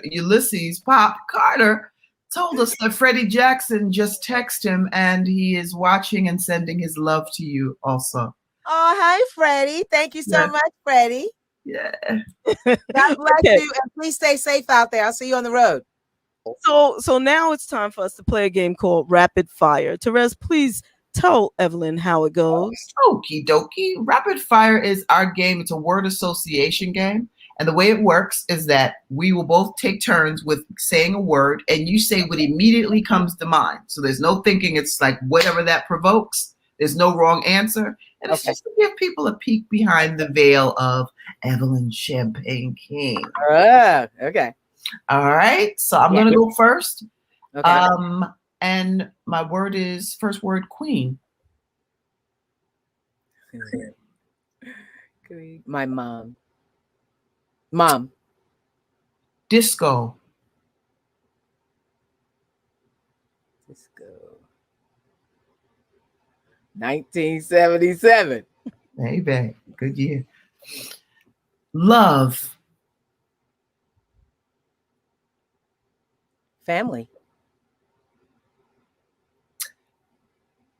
Ulysses Pop Carter told us that Freddie Jackson just texted him and he is watching and sending his love to you also. Oh, hi, Freddie. Thank you so much, Freddie. Yeah. God bless you, and please stay safe out there. I'll see you on the road. So now it's time for us to play a game called Rapid Fire. Terez, please tell Evelyn how it goes. Okie dokie. Rapid Fire is our game. It's a word association game. And the way it works is that we will both take turns with saying a word and you say what immediately comes to mind. So there's no thinking. It's like whatever that provokes. There's no wrong answer. And it's just to give people a peek behind the veil of Evelyn Champagne King. Okay. All right. So I'm going to go first. Okay. And my first word, queen. My mom. Disco. 1977. Baby, good year. Love. Family.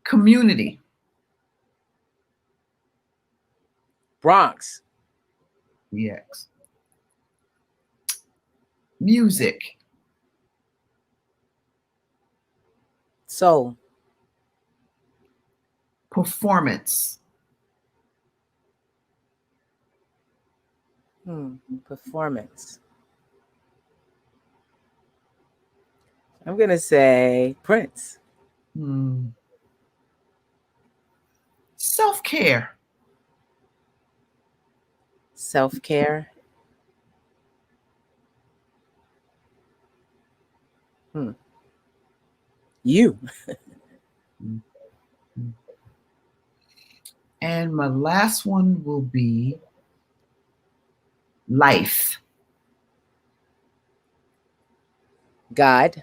Community. Bronx. EX. Music. Soul. Performance. Performance. I'm going to say Prince. Self-care. Self-care. You. And my last one will be life. God.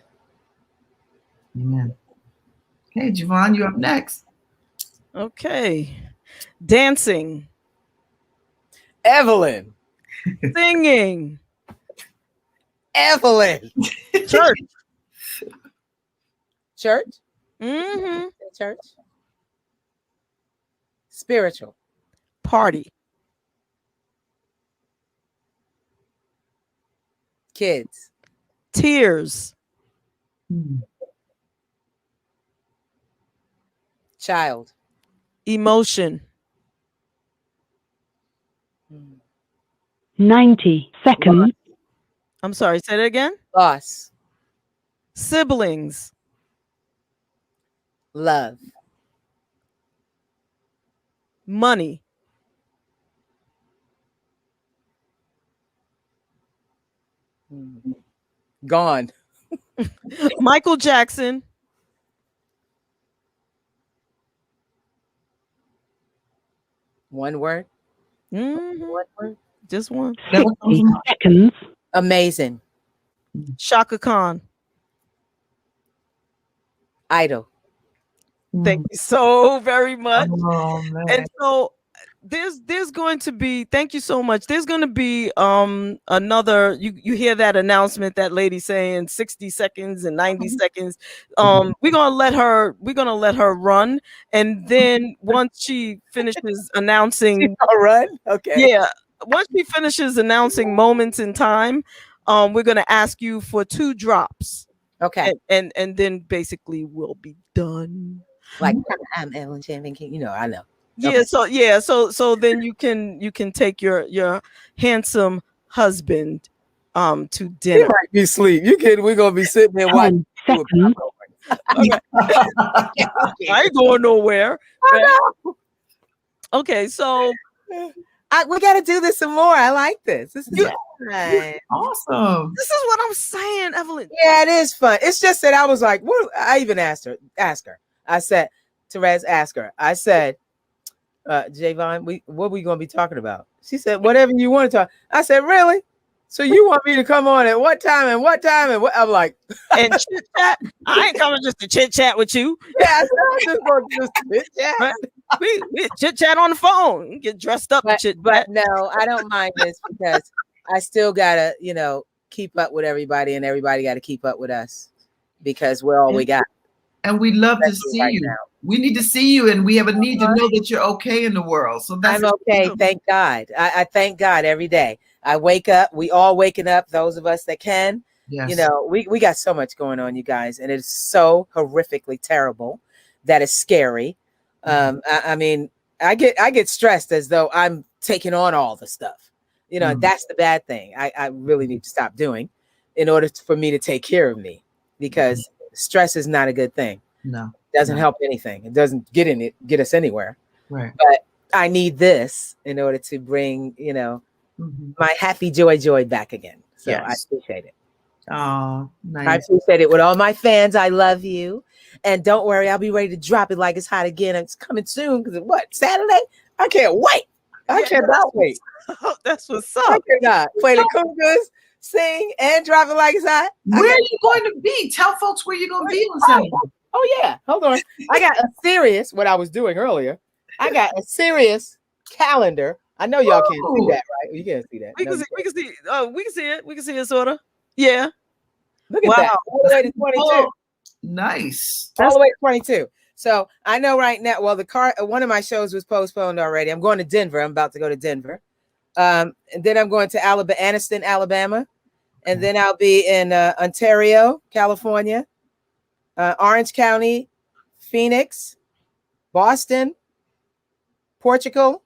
Amen. Okay, JaVonne, you're up next. Okay. Dancing. Evelyn. Singing. Evelyn. Church. Church. Mm-hmm. Church. Spiritual. Party. Kids. Tears. Child. Emotion. 90 seconds. I'm sorry, say that again. Loss. Siblings. Love. Money. Gone. Michael Jackson. One word. Mm-hmm. One word. Just one. 60 seconds. Amazing. Shaka Khan. Idol. Thank you so very much. Oh, man. And so there's going to be, thank you so much. There's going to be another, you hear that announcement, that lady saying 60 seconds and 90 seconds. We're going to let her run, and then once she finishes announcing, run. Okay. yeah, once she finishes announcing moments in time, we're going to ask you for 2 drops. Okay. And then basically we'll be done. Like I'm Evelyn Champagne King. You know, I know. Yeah, so then you can take your handsome husband to dinner. He might be asleep. You kidding? We're gonna be sitting there watching. 10 seconds. I ain't going nowhere. Okay, so we got to do this some more. I like this. This is fun. Awesome. this is what I'm saying, Evelyn. Yeah, it is fun. It's just that I was like, what? I even ask her. I said, Terez, ask her. I said, JaVonne, what are we going to be talking about? She said, whatever you want to talk. I said, really? So you want me to come on at what time and what time? And what? I'm like, And chit chat. I ain't coming just to chit chat with you. yeah, I said, I'm just going to just chit chat. Right? We chit chat on the phone. Get dressed up and chit. But no, I don't mind this because I still gotta, keep up with everybody, and everybody got to keep up with us because we're all we got. And we love to see right you. now. We need to see you, and we have a need to know that you're okay in the world. So that's I'm okay. Thank God. I thank God every day. I wake up. We all waking up. Those of us that can. Yes. We got so much going on, you guys, and it's so horrifically terrible that it's scary. I mean, I get stressed as though I'm taking on all the stuff. That's the bad thing. I really need to stop doing in order for me to take care of me, because stress is not a good thing. No, it doesn't help anything. It doesn't get us anywhere. Right. But I need this in order to bring, my happy joy back again. So Yes. I appreciate it. Oh, nice. I appreciate it with all my fans. I love you. And don't worry, I'll be ready to drop it like it's hot again. It's coming soon. Because Saturday? I can't wait. I cannot wait. That's what's I up. cannot play the congas, sing, and drop it like it's hot. Where are you going to be? Tell folks where you're going to be on Saturday. Oh, yeah. Hold on. I got a serious, what I was doing earlier. I got a serious calendar. I know y'all can't see that, right? You can't see that. We No, can see. you We can see. We can see it. We can see it, sort of. Yeah. Look at Wow. that. All the way to 22. Oh, nice. All the way to 22. So I know right now, well, one of my shows was postponed already. I'm going to Denver. I'm about to go to Denver. And then I'm going to Anniston, Alabama. And then I'll be in Ontario, California, Orange County, Phoenix, Boston, Portugal,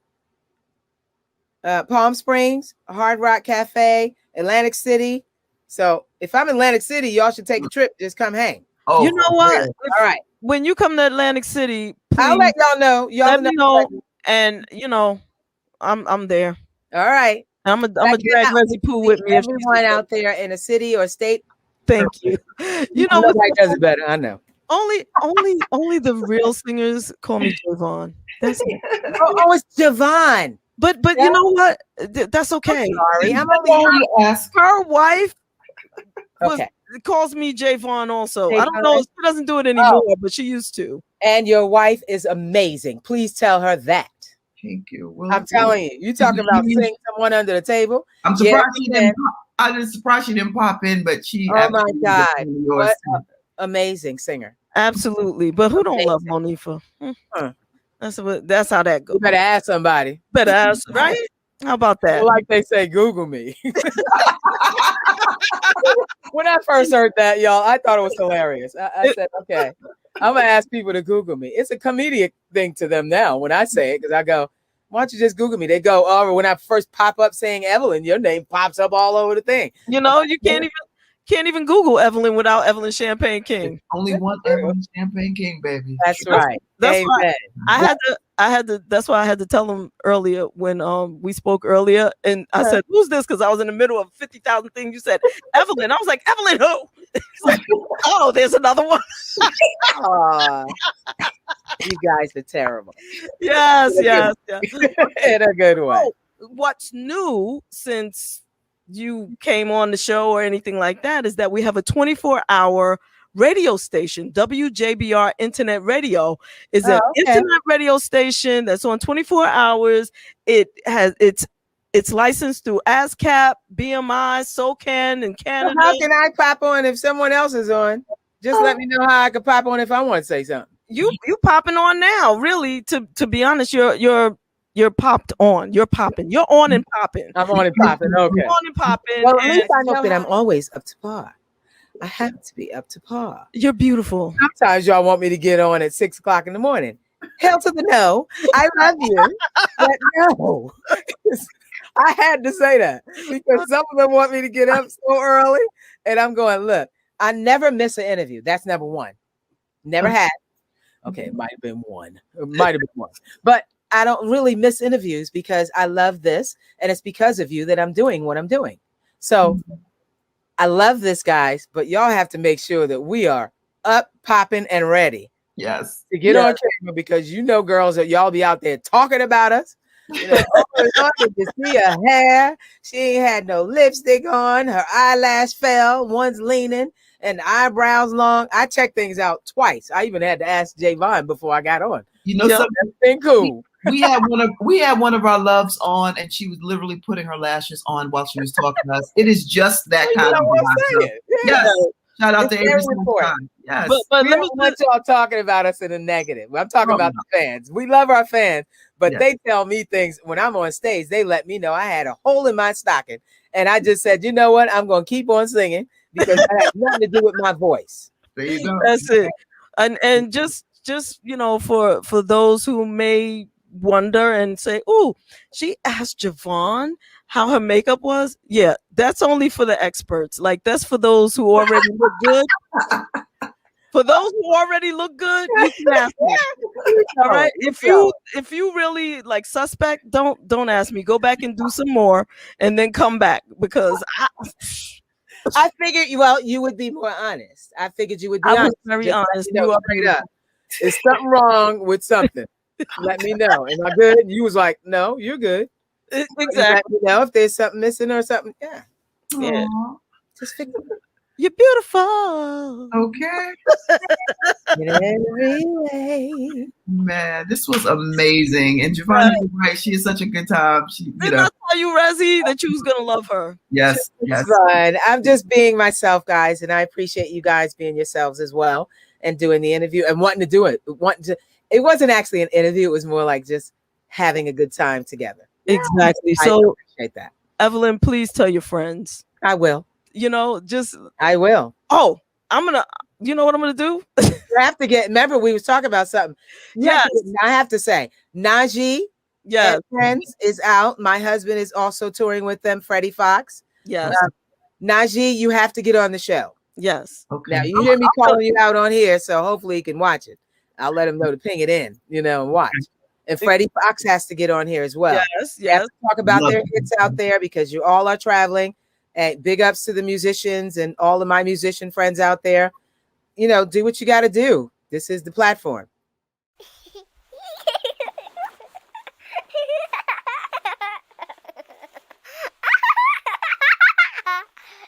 Palm Springs, Hard Rock Cafe, Atlantic City. So if I'm in Atlantic City, y'all should take a trip. Just come hang. Oh, You know what? great. All right. When you come to Atlantic City, I'll please let y'all know. Y'all let me know. And I'm there. All right. I'm a drag Resi Poo with me. Everyone out there in a city or state. Thank you. You know what? Nobody does it better. I know. Only the real singers call me JaVonne. That's it. Oh, it's JaVonne. But you know what? That's okay. Sorry, I'm That's all only you ask. Her wife Okay. calls me JaVonne also. JaVonne? I don't know. She doesn't do it anymore, but she used to. And your wife is amazing. Please tell her that. Thank you. I'm telling you. You talking about seeing someone under the table? I'm surprised she didn't. I was surprised she didn't pop in, but she. Oh my God! What an amazing singer. Absolutely. But who don't love Monifa? That's how that goes. You better ask somebody. Better ask, right? How about that? Like they say, Google me. When I first heard that, y'all, I thought it was hilarious. I said, okay, I'm going to ask people to Google me. It's a comedic thing to them now when I say it, because I go, why don't you just Google me? They go, oh, when I first pop up saying Evelyn, your name pops up all over the thing. You know, you can't even Google Evelyn without Evelyn Champagne King. There's only one Evelyn Champagne King, baby. That's right. That's why I had to. That's why I had to tell him earlier when we spoke earlier, and I said, "Who's this?" Because I was in the middle of 50,000 things. You said Evelyn. I was like, "Evelyn who?" He's like, "Oh, there's another one." You guys are terrible. Yes. In a good way. Oh, what's new since you came on the show or anything like that is that we have a 24-hour radio station. WJBR Internet Radio is an internet radio station that's on 24 hours. It's licensed through ASCAP, BMI, SOCAN, and Canada. So how can I pop on if someone else is on? Just let me know how I could pop on if I want to say something. You popping on now? Really? To be honest, you're popped on. You're popping. You're on and popping. I'm on and popping. Okay. You're on and popping. Well, at least I know that I'm always up to par. I have to be up to par. You're beautiful. Sometimes y'all want me to get on at 6 o'clock in the morning. Hell to the no. I love you, but no. I had to say that because some of them want me to get up so early, and I'm going, look, I never miss an interview. That's number one. Never had. Okay, it might have been one. But I don't really miss interviews because I love this, and it's because of you that I'm doing what I'm doing. So I love this, guys, but y'all have to make sure that we are up, popping, and ready. Yes. To get on camera, because you know, girls, that y'all be out there talking about us. You know, you see her hair. She ain't had no lipstick on. Her eyelash fell. One's leaning, and eyebrows long. I checked things out twice. I even had to ask JaVonne before I got on. You know, something cool. We had one of our loves on, and she was literally putting her lashes on while she was talking to us. It is just that kind of vibe. Yes. Shout out to every single time. Yes. But let me want y'all talking about us in a negative. I'm talking about the fans. We love our fans, but they tell me things when I'm on stage. They let me know I had a hole in my stocking, and I just said, you know what? I'm going to keep on singing because I have nothing to do with my voice. There you go. That's it. And just you know, for those who may wonder and say, "Oh, she asked JaVonne how her makeup was." Yeah, that's only for the experts. Like, that's for those who already look good. For those who already look good, you can ask me. All right. If you really like suspect, don't ask me. Go back and do some more and then come back, because I figured you would be more honest. I figured you would be honest. I was very honest. You are straight up. Is something wrong with something? Let me know. Am I good? You was like, no, you're good. Exactly. Let me know if there's something missing or something. Yeah. Just figure it out. You're beautiful. Okay. In every way. Man, this was amazing. And JaVonne is right. She is such a good time. Didn't I tell you, Rezzy, that you was gonna love her? Yes. It's fun. I'm just being myself, guys, and I appreciate you guys being yourselves as well and doing the interview and wanting to do it. It wasn't actually an interview. It was more like just having a good time together. Exactly. I So appreciate that. Evelyn, please tell your friends. I will. You know, I will. Oh, you know what I'm gonna do? You have to remember we was talking about something. Yes. I have to say, Najee, yes, Friends is out. My husband is also touring with them, Freddie Fox. Yes. Najee, you have to get on the show. Yes. Okay. Now you hear me calling you out on here, so hopefully you can watch it. I'll let him know to ping it in, and watch. And Freddie Fox has to get on here as well. Yes. Talk about their hits out there, because you all are traveling. And big ups to the musicians and all of my musician friends out there. Do what you got to do. This is the platform.